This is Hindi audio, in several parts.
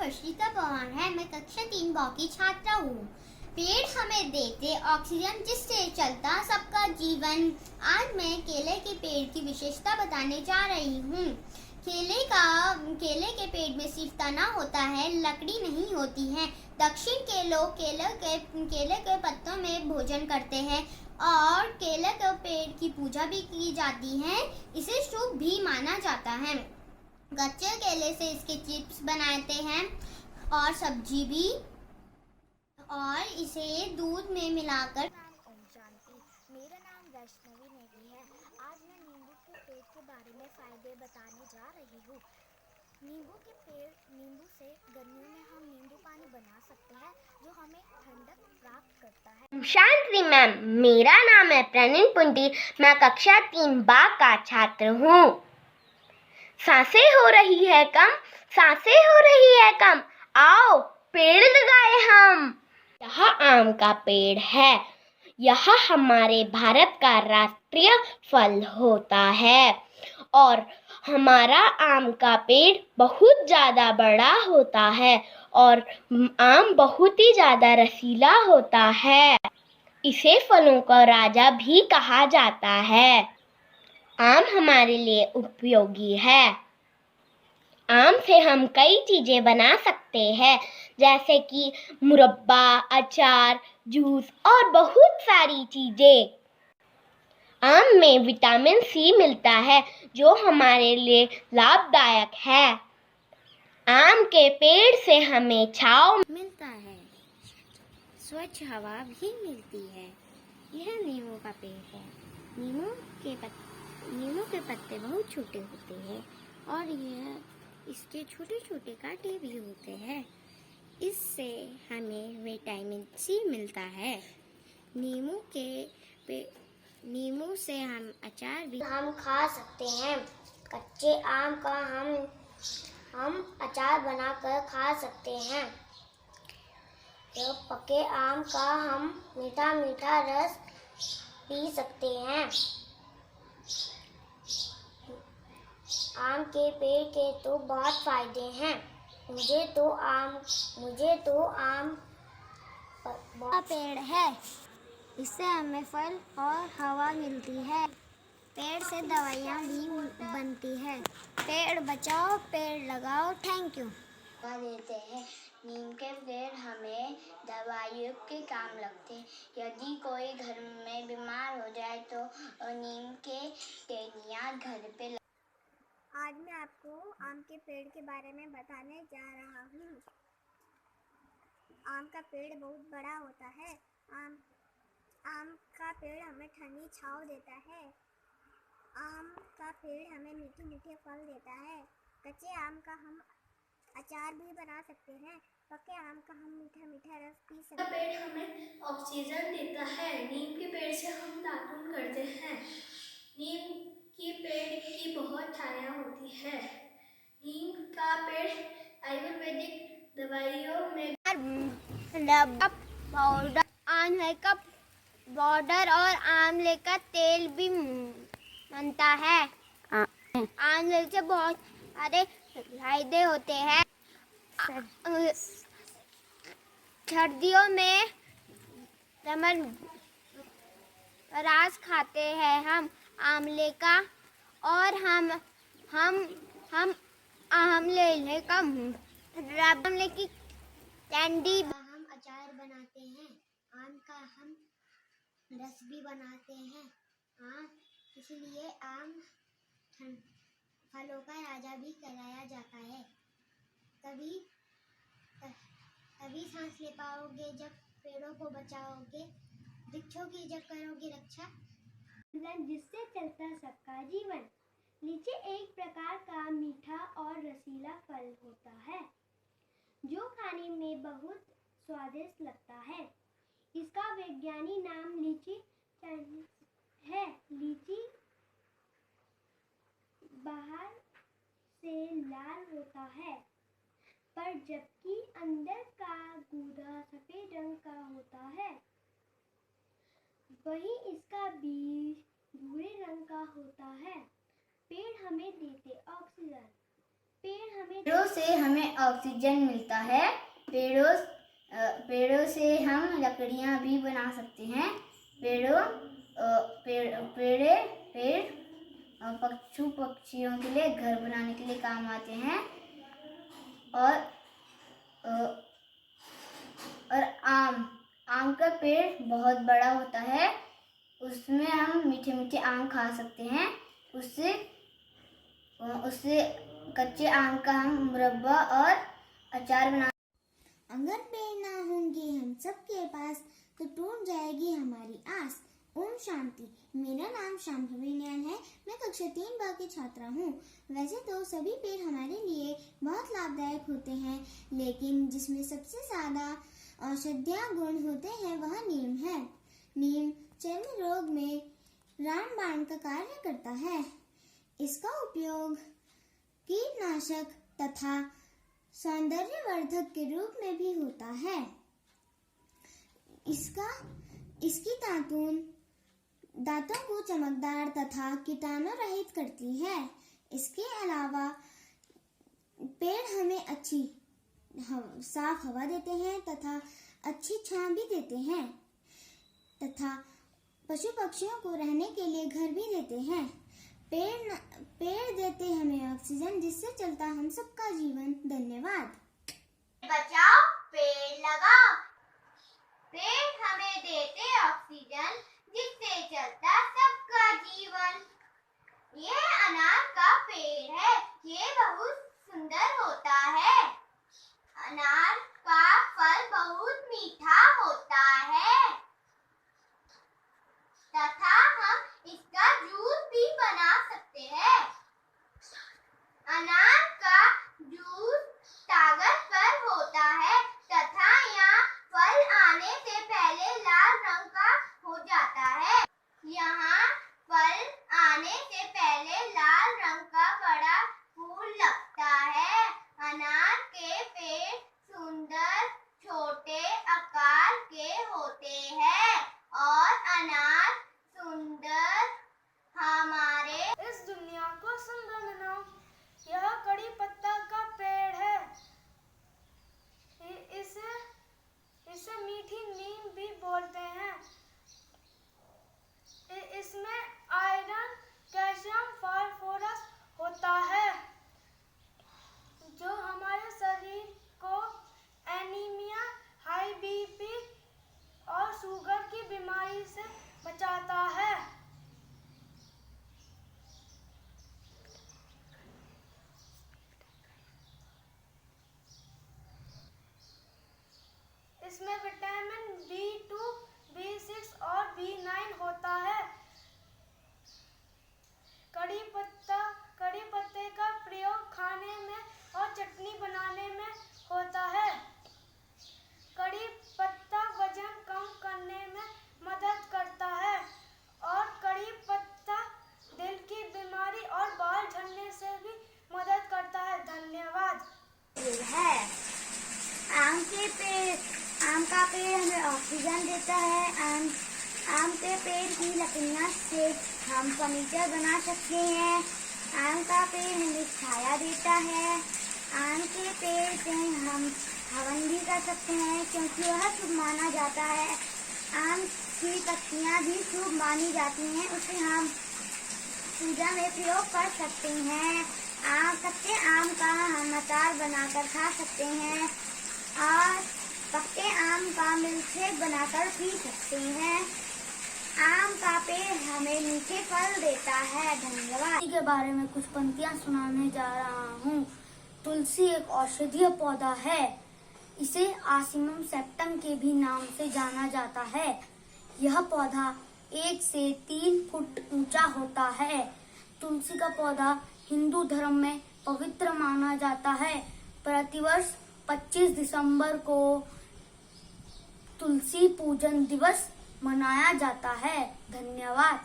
हर्षिता पवार है। मैं कक्षा 3 ब की छात्रा हूँ। पेड़ हमें देते ऑक्सीजन जिससे चलता सबका जीवन। आज मैं केले के पेड़ की विशेषता बताने जा रही हूँ। केले के पेड़ में सिर्फ तना होता है, लकड़ी नहीं होती है। दक्षिण के लोग केले के पत्तों में भोजन करते हैं और केले के पेड़ की पूजा भी की जाती है। इसे शुभ भी माना जाता है। कच्चे केले से इसके चिप्स बनाते हैं और सब्जी भी, और इसे दूध में मिलाकर। मेरा नाम वैष्णवी नेगी है। आज मैं नींबू के पेड़ के बारे में फायदे बताने जा रही हूँ। नींबू से गर्मियों में हम नींबू पानी बना सकते हैं जो हमें ठंडक प्राप्त करता है। शांति मैम, मेरा नाम है प्रणीन पुंटी। मैं कक्षा 3 बा का छात्र हूँ। सांसें हो रही है कम, सांसें हो रही है कम, आओ पेड़ लगाए हम। यह आम का पेड़ है। यह हमारे भारत का राष्ट्रीय फल होता है और हमारा आम का पेड़ बहुत ज़्यादा बड़ा होता है और आम बहुत ही ज़्यादा रसीला होता है। इसे फलों का राजा भी कहा जाता है। आम हमारे लिए उपयोगी है। आम से हम कई चीज़ें बना सकते हैं, जैसे कि मुरब्बा, अचार, जूस और बहुत सारी चीज़ें। आम में विटामिन सी मिलता है जो हमारे लिए लाभदायक है। आम के पेड़ से हमें छांव मिलता है, स्वच्छ हवा भी मिलती है। यह नींबू का पेड़ है। नींबू के पत्ते बहुत छोटे होते हैं और इसके छोटे छोटे कांटे भी होते हैं। इससे हमें विटामिन सी मिलता है। नींबू से हम अचार भी खा सकते हैं। कच्चे आम का हम अचार बनाकर खा सकते हैं। तो पके आम का हम मीठा मीठा रस पी सकते हैं। आम के पेड़ के तो बहुत फायदे हैं। मुझे तो आम का पेड़ है। इससे हमें फल और हवा मिलती है। पेड़ से दवाइयाँ भी बनती है। पेड़ बचाओ, पेड़ लगाओ। Thank you. देते हैं। नीम के पेड़ हमें दवाइयों के काम लगते हैं। यदि कोई घर में बीमार हो जाए तो नीम के टहनियाँ घर पे आज मैं आपको आम के पेड़ के बारे में बताने जा रहा हूँ। आम का पेड़ बहुत बड़ा होता है। आम का पेड़ हमें ठंडी छांव देता है। आम का पेड़ हमें मीठे मीठे फल देता है। कच्चे आम का हम अचार भी बना सकते हैं। पके आम का हम मीठा मीठा रस पी सकते हैं। पेड़ हमें ऑक्सीजन देता है। नीम के पेड़ से हम दातुन करते हैं। नीम की पेड़ की बहुत छाया होती है। नीम का पेड़ आयुर्वेदिक दवाइयों में पाउडर, आंवले का पाउडर और आंवले का तेल भी बनता है। आंवले से बहुत सारे फायदे होते हैं। सर्दियों में रस खाते हैं हम आंवले का, और हम आंवले की कैंडी हम अचार बनाते हैं। आम का हम रस भी बनाते हैं। इसलिए आम फलों का राजा भी कहलाया जाता है। तभी सांस ले पाओगे जब पेड़ों को बचाओगे, वृक्षों की जब करोगे रक्षा, जिससे चलता सबका जीवन। लीची एक प्रकार का मीठा और रसीला फल होता है जो खाने में बहुत स्वादिष्ट लगता है। इसका वैज्ञानिक नाम लीची है। लीची बाहर से लाल होता है, पर जबकि अंदर का गूदा सफेद रंग का होता है। वहीं इसका बीज भूरे रंग का होता है। पेड़ हमें देते ऑक्सीजन पेड़ों से हमें ऑक्सीजन मिलता है। पेड़ों से हम लकड़ियाँ भी बना सकते हैं। पेड़ पक्षियों के लिए घर बनाने के लिए काम आते हैं। और आम का पेड़ बहुत बड़ा होता है। उसमें हम मीठे मीठे आम खा सकते हैं। उससे कच्चे आम का हम मुरब्बा और अचार बना। अगर पेड़ ना होंगे हम सबके पास तो टूट जाएगी हमारी आस। ओम शांति। मेरा नाम शांभवी नयन है। मैं कक्षा 3 बा की छात्रा हूँ। वैसे तो सभी पेड़ हमारे लिए बहुत लाभदायक होते हैं, लेकिन जिसमें सबसे ज्यादा औषधीय गुण होते हैं वह नीम है। नीम चर्म रोग में रामबाण का कार्य करता है। इसका उपयोग कीटनाशक तथा सौंदर्यवर्धक के रूप में भी होता है। इसकी दांतों को चमकदार तथा कीटाणु रहित करती है। इसके अलावा पेड़ हमें अच्छी साफ हवा देते हैं तथा अच्छी छांव भी देते हैं तथा पशु पक्षियों को रहने के लिए घर भी देते हैं। पेड़ देते हमें ऑक्सीजन, जिससे चलता हम सबका जीवन। धन्यवाद। बचाओ, पेड़ लगाओ। पेड़ हमें देते ऑक्सीजन, जिससे चलता सबका जीवन। ये अनार का पेड़ है। ये बहुत सुंदर होता है। अनार का फल बहुत मीठा होता है तथा हम इसका जूस भी बना सकते हैं। अनार का जूस ताकतवर होता है तथा यह फल आने से पहले लाल रंग का हो जाता है। यहाँ फल आने से पहले लाल रंग का बड़ा फूल लगता है। अनार के पेड़ सुंदर छोटे आकार के होते हैं और अनार सुंदर हमारे इस दुनिया को सुंदर बनाओ। यह कड़ी पत्ता का पेड़ है। इसे मीठी नीम भी बोलते हैं। इसमें आयरन, कैल्शियम, फास्फोरस होता है, जो हमारे शरीर को एनीमिया, हाई बीपी और शुगर की बीमारी से बचाता है। इसमें विटामिन B2, B6 और B9 होता है। कड़ी पत्ते का प्रयोग खाने में और चटनी बनाने में होता है। कड़ी पत्ता वजन कम करने में मदद करता है और कड़ी पत्ता दिल की बीमारी और बाल झड़ने से भी मदद करता है। धन्यवाद। है आम का पेड़ हमें ऑक्सीजन देता है। आम के पेड़ की लकड़ियाँ से हम फर्नीचर बना सकते हैं। आम का पेड़ हमें छाया देता है। आम के पेड़ से हम हवन भी कर सकते हैं, क्योंकि वह शुभ माना जाता है। आम की पत्तियाँ भी शुभ मानी जाती हैं, उसे हम पूजा में प्रयोग कर सकते हैं। कच्चे आम का हम अचार बनाकर खा सकते हैं और पक्के आम का मिल्कशेक बनाकर पी सकते हैं। आम का पेड़ हमें मीठे फल देता है। धन्यवाद। के बारे में कुछ पंक्तियां सुनाने जा रहा हूँ। तुलसी एक औषधीय पौधा है। इसे आसिमम सेप्टम के भी नाम से जाना जाता है। यह पौधा 1 से 3 फुट ऊंचा होता है। तुलसी का पौधा हिंदू धर्म में पवित्र माना जाता है। प्रतिवर्ष 25 दिसंबर को तुलसी पूजन दिवस मनाया जाता है। धन्यवाद।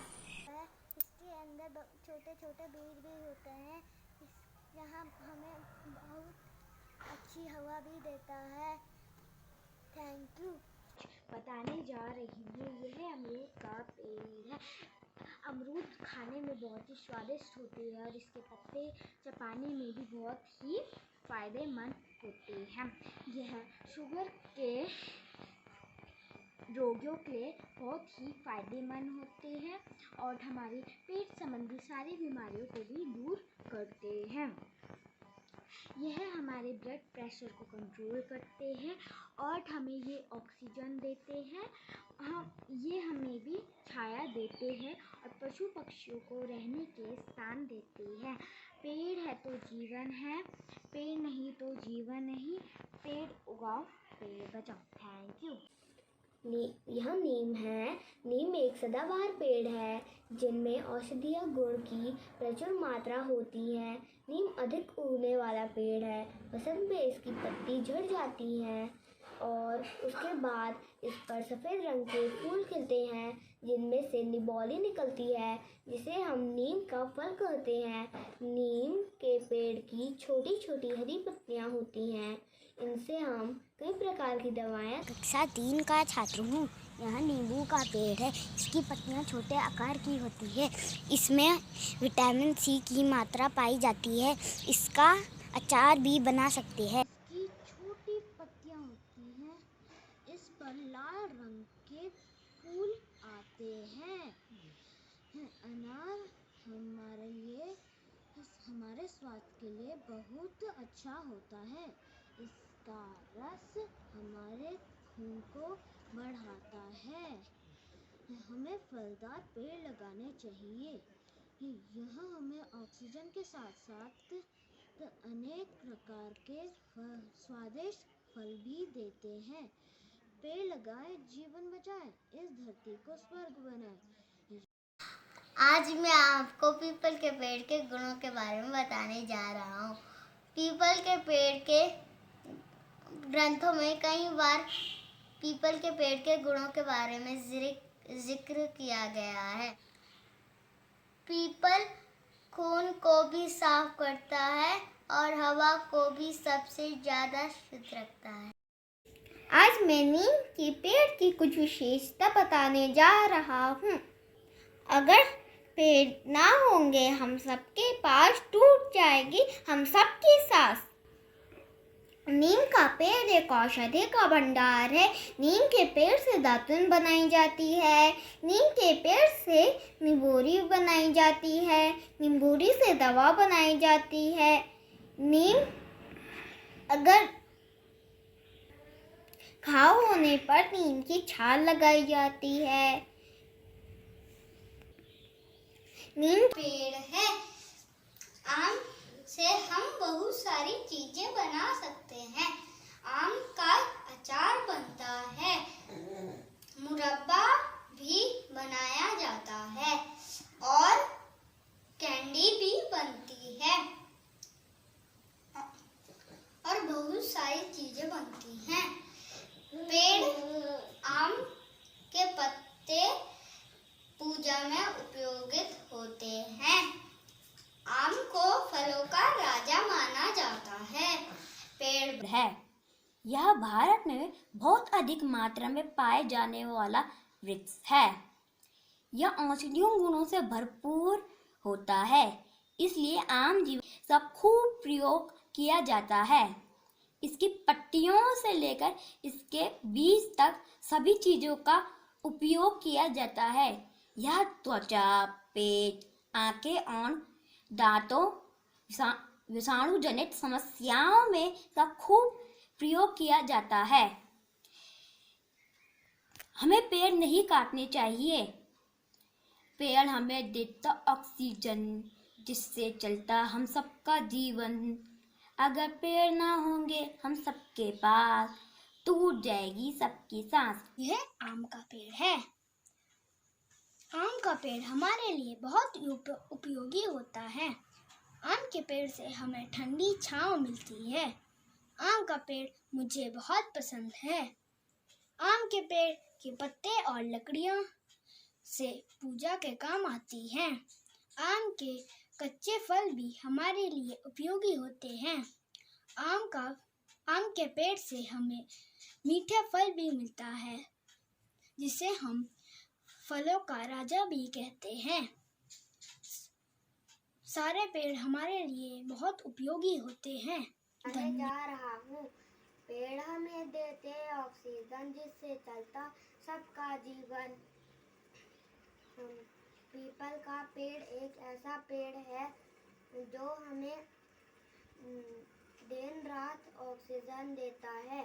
इसके अंदर छोटे छोटे बीज भी होते हैं। यहाँ हमें बहुत अच्छी हवा भी देता है। Thank you. बताने जा रही हूँ, यह अमरूद का पेड़ है। अमरूद खाने में बहुत ही स्वादिष्ट होती है और इसके पत्ते चबाने में भी बहुत ही फ़ायदेमंद होते हैं। यह शुगर के रोगियों के लिए बहुत ही फ़ायदेमंद होते हैं और हमारी पेट संबंधी सारी बीमारियों को भी दूर करते हैं। यह हमारे ब्लड प्रेशर को कंट्रोल करते हैं और हमें ये ऑक्सीजन देते हैं। ये हमें भी छाया देते हैं और पशु पक्षियों को रहने के स्थान देते हैं। पेड़ है तो जीवन है, पेड़ नहीं तो जीवन नहीं। पेड़ उगाओ, पेड़ बचाओ। Thank you. यह नीम है। नीम एक सदाबहार पेड़ है जिनमें औषधीय गुण की प्रचुर मात्रा होती है। नीम अधिक उगने वाला पेड़ है। बसंत में इसकी पत्ती झड़ जाती हैं और उसके बाद इस पर सफ़ेद रंग के फूल खिलते हैं जिनमें से निबोली निकलती है जिसे हम नीम का फल कहते हैं। नीम के पेड़ की छोटी छोटी हरी पत्तियां होती हैं। इनसे हम कई प्रकार की दवाएं। कक्षा 3 का छात्र हूँ। यह नींबू का पेड़ है। इसकी पत्तियाँ छोटे आकार की होती है। इसमें विटामिन सी की मात्रा पाई जाती है। इसका अचार भी बना सकते हैं। इसकी छोटी पत्तियां होती हैं। इस पर लाल रंग के फूल आते हैं। अनार हमारे स्वास्थ्य के लिए बहुत अच्छा होता है। इसका रस हमारे खून को बढ़ाता है। हमें फलदार पेड़ लगाने चाहिए। यह हमें ऑक्सीजन के साथ साथ अनेक प्रकार के स्वादिष्ट फल भी देते हैं। पेड़ लगाए, जीवन बचाए, इस धरती को स्वर्ग बनाए। आज मैं आपको पीपल के पेड़ के गुणों के बारे में बताने जा रहा हूँ। पीपल के पेड़ के ग्रंथों में कई बार पीपल के पेड़ के गुणों के बारे में जिक्र किया गया है। पीपल खून को भी साफ करता है और हवा को भी सबसे ज़्यादा शुद्ध रखता है। आज मैं नीम के पेड़ की कुछ विशेषता बताने जा रहा हूँ। अगर पेड़ ना होंगे हम सबके पास टूट जाएगी हम सबकी सांस। नीम का पेड़ एक औषधि का भंडार है। नीम के पेड़ से दातुन बनाई जाती है। नीम के पेड़ से निबोरी बनाई जाती है। निबोरी से दवा बनाई जाती है। नीम अगर घाव होने पर नीम की छाल लगाई जाती है। नीम पेड़ है। आम से हम बहुत सारी चीजें बना सकते हैं। आम का अचार बनता है। मुरब्बा भी बनाया जाता है और कैंडी भी बनती है और बहुत सारी चीजें बनती हैं। पेड़ आम के पत्ते पूजा में उपयोगित होते हैं। आम को फलों का राजा माना जाता है। पेड़ है। यह भारत में बहुत अधिक मात्रा में पाए जाने वाला वृक्ष है। यह औषधीय गुणों से भरपूर होता है, इसलिए आम जीवन का खूब प्रयोग किया जाता है। इसकी पत्तियों से लेकर इसके बीज तक सभी चीज़ों का उपयोग किया जाता है। यह त्वचा, पेट, आंखें और दांतों विषाणु जनित समस्याओं में का खूब प्रयोग किया जाता है। हमें पेड़ नहीं काटने चाहिए। पेड़ हमें देता ऑक्सीजन जिससे चलता हम सबका जीवन। अगर पेड़ ना होंगे हम सबके पास टूट जाएगी सबकी सांस। यह आम का पेड़ है। आम का पेड़ हमारे लिए बहुत उपयोगी होता है। आम के पेड़ से हमें ठंडी छांव मिलती है। आम का पेड़ मुझे बहुत पसंद है। आम के पेड़ के पत्ते और लकड़ियां से पूजा के काम आती हैं। आम के कच्चे फल भी हमारे लिए उपयोगी होते हैं। आम के पेड़ से हमें मीठा फल भी मिलता है जिसे हम फलों का राजा भी कहते हैं। सारे पेड़ हमारे लिए बहुत उपयोगी होते हैं। मैं जा रहा हूँ। पेड़ हमें देते ऑक्सीजन, जिससे चलता सबका जीवन। पीपल का पेड़ एक ऐसा पेड़ है जो हमें दिन रात ऑक्सीजन देता है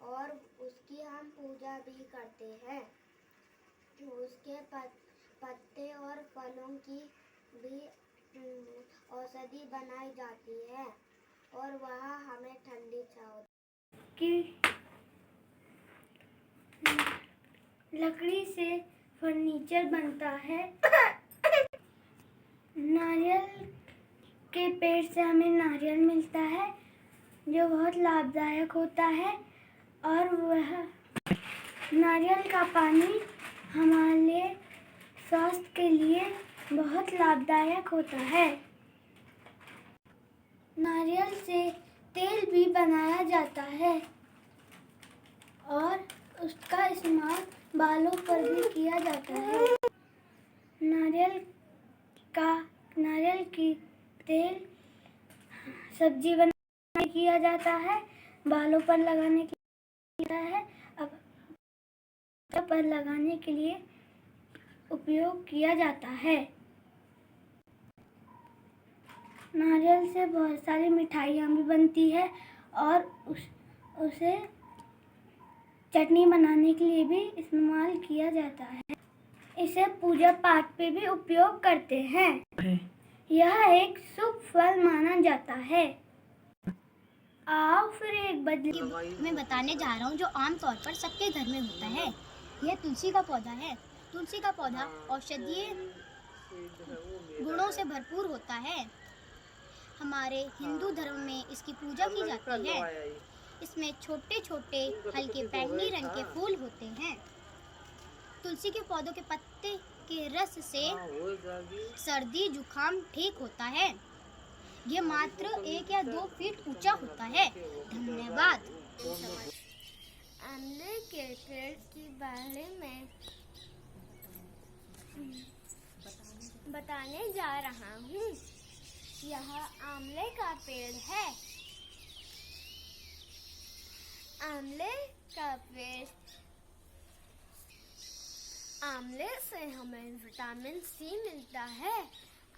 और उसकी हम पूजा भी करते हैं। उसके पत्ते और फलों की भी औषधि बनाई जाती है और वह हमें ठंडी छांव की लकड़ी से फर्नीचर बनता है। नारियल के पेड़ से हमें नारियल मिलता है जो बहुत लाभदायक होता है और वह नारियल का पानी हमारे स्वास्थ्य के लिए बहुत लाभदायक होता है। नारियल से तेल भी बनाया जाता है और उसका इस्तेमाल बालों पर भी किया जाता है। नारियल की तेल सब्जी बनाने में किया जाता है, बालों पर लगाने के लिए है, अब पर लगाने के लिए उपयोग किया जाता है। नारियल से बहुत सारी मिठाइयाँ भी बनती है और उसे चटनी बनाने के लिए भी इस्तेमाल किया जाता है। इसे पूजा पाठ पे भी उपयोग करते हैं। यह एक शुभ फल माना जाता है। आओ फिर एक बदली मैं बताने जा रहा हूँ जो आमतौर पर सबके घर में होता है। यह तुलसी का पौधा है। तुलसी का पौधा औषधीय गुणों से भरपूर होता है। हमारे हिंदू धर्म में इसकी पूजा की जाती है। इसमें छोटे छोटे हल्के बैंगनी रंग के फूल होते हैं। तुलसी के पौधों के पत्ते के रस से सर्दी जुकाम ठीक होता है। यह मात्र 1 या 2 फीट ऊंचा होता है। धन्यवाद। आमले के पेड़ के बारे में बताने जा रहा हूँ। यह आमले का पेड़ है। आमले का पेड़, आमले से हमें विटामिन सी मिलता है।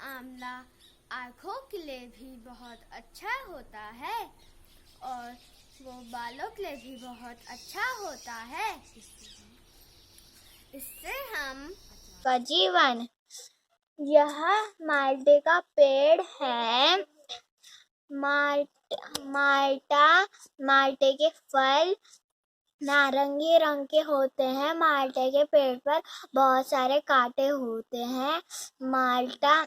आंवला आँखों के लिए भी बहुत अच्छा होता है और वो बालों के लिए भी बहुत अच्छा होता है। इससे हम का जीवन। यह माल्टे का पेड़ है। माल्टे के फल नारंगी रंग के होते हैं। माल्टे के पेड़ पर बहुत सारे कांटे होते हैं। माल्टा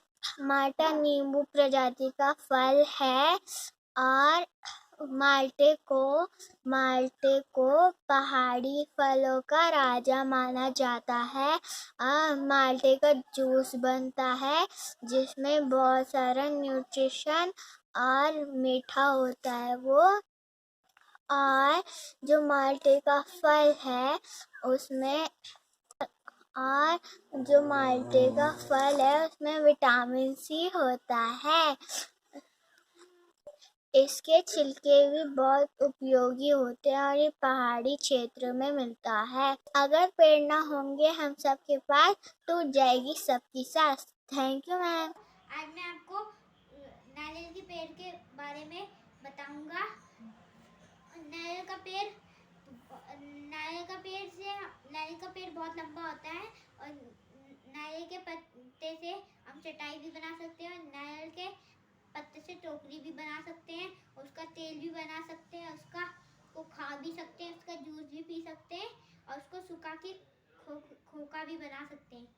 नींबू प्रजाति का फल है और माल्टे को पहाड़ी फलों का राजा माना जाता है। माल्टे का जूस बनता है जिसमें बहुत सारा न्यूट्रिशन और मीठा होता है वो। और जो माल्टे का फल है उसमें विटामिन सी होता है। इसके छिलके भी बहुत उपयोगी होते हैं और ये पहाड़ी क्षेत्र में मिलता है। अगर पेड़ ना होंगे हम सबके पास टूट जाएगी सबकी सांस। Thank you ma'am. आज मैं आपको नारियल के पेड़ के बारे में बताऊंगा। नारियल का पेड़ बहुत लंबा होता है और नारियल के पत्ते से हम चटाई भी बना सकते हैं और नारियल के पत्ते से टोकरी भी बना सकते हैं, उसका तेल भी बना सकते हैं, उसको खा भी सकते हैं, उसका जूस भी पी सकते हैं और उसको सुखा के खोखा भी बना सकते हैं।